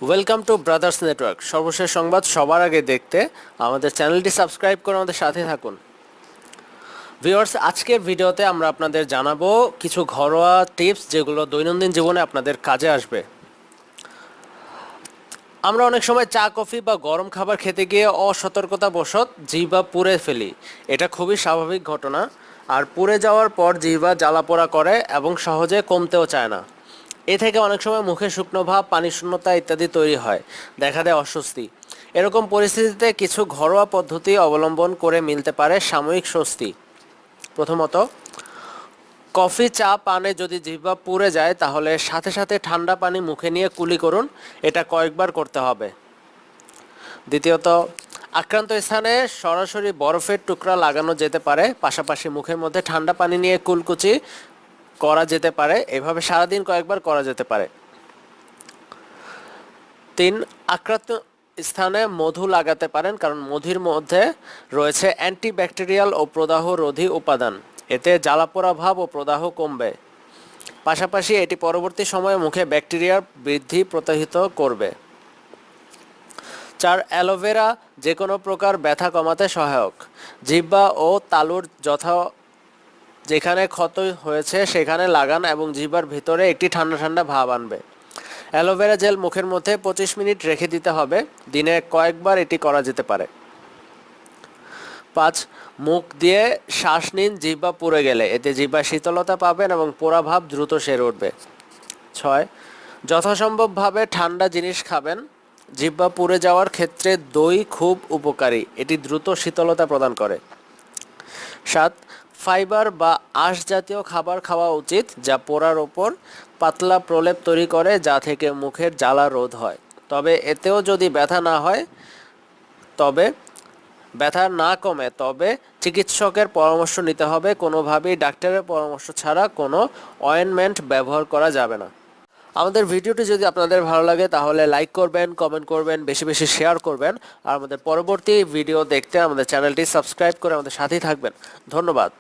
Welcome to brothers network. সর্বশেষ সংবাদ সবার আগে দেখতে আমাদের চ্যানেলটি সাবস্ক্রাইব করে আমাদের সাথে থাকুন। ভিউয়ার্স, আজকের ভিডিওতে আমরা আপনাদের জানাবো কিছু ঘরোয়া টিপস যেগুলো দৈনন্দিন জীবনে আপনাদের কাজে আসবে। আমরা অনেক সময় চা, কফি বা গরম খাবার খেতে গিয়ে অসতর্কতাবশত জিহ্বা পুড়ে ফেলি। এটা খুবই স্বাভাবিক ঘটনা। আর পুড়ে যাওয়ার পর জিহ্বা জ্বালাপোড়া করে এবং সহজে কমতেও চায় না। এ থেকে অনেক সময় মুখে শুকনো ভাব, পানি শূন্যতা ইত্যাদি তৈরি হয়, দেখা দেয় অস্বস্তি। এরকম পরিস্থিতিতে কিছু ঘরোয়া পদ্ধতি অবলম্বন করে মিলতে পারে সাময়িক স্বস্তি। প্রথমত, কফি, চা পানে যদি জিহ্বা পুড়ে যায় তাহলে সাথে সাথে ঠান্ডা পানি মুখে নিয়ে কুলি করুন। এটা কয়েকবার করতে হবে। দ্বিতীয়ত, আক্রান্ত স্থানে সরাসরি বরফের টুকরা লাগানো যেতে পারে, পাশাপাশি মুখের মধ্যে ঠান্ডা পানি নিয়ে কুলকুচি করা যেতে পারে। এভাবে সারাদিন কয়েকবার করা যেতে পারে। 3, আক্রান্ত স্থানে মধু লাগাতে পারেন, কারণ মধুর মধ্যে রয়েছে অ্যান্টিব্যাকটেরিয়াল ও প্রদাহ রোধী উপাদান। এতে জ্বালাপোড়া ভাব ও প্রদাহ কমবে। পাশাপাশি এটি পরবর্তী সময়ে মুখে ব্যাকটেরিয়ার বৃদ্ধি প্রতিহত করবে। 4, অ্যালোভেরা যে কোনো প্রকার ব্যথা কমাতে সহায়ক। জিহ্বা ও তালুর যেখানে ক্ষত হয়েছে সেখানে লাগান এবং জিহ্বার ভিতরে একটি ঠান্ডা ঠান্ডা ভাব আনবে। অ্যালোভেরা জেল মুখের মধ্যে 25 মিনিট রেখে দিতে হবে। দিনে কয়েকবার এটি করা যেতে পারে। 5, মুখ দিয়ে শ্বাস নিন জিহ্বা পুড়ে গেলে। এতে জিহ্বা শীতলতা পাবেন এবং পোড়া ভাব দ্রুত সেরে উঠবে। 6, যথাসম্ভবভাবে ঠান্ডা জিনিস খাবেন। জিহ্বা পুড়ে যাওয়ার ক্ষেত্রে দই খুব উপকারী, এটি দ্রুত শীতলতা প্রদান করে। 7, ফাইবার বা আঁশ জাতীয় খাবার খাওয়া উচিত, যা পোড়ার ওপর পাতলা প্রলেপ তৈরি করে, যা থেকে মুখের জ্বালা রোধ হয়। তবে এতেও যদি ব্যথা না কমে তবে চিকিৎসকের পরামর্শ নিতে হবে। কোনোভাবেই ডাক্তারের পরামর্শ ছাড়া কোনো অয়েনমেন্ট ব্যবহার করা যাবে না। আমাদের ভিডিওটি যদি আপনাদের ভালো লাগে তাহলে লাইক করবেন, কমেন্ট করবেন, বেশি বেশি শেয়ার করবেন। আর আমাদের পরবর্তী ভিডিও দেখতে আমাদের চ্যানেলটি সাবস্ক্রাইব করে আমাদের সাথেই থাকবেন। ধন্যবাদ।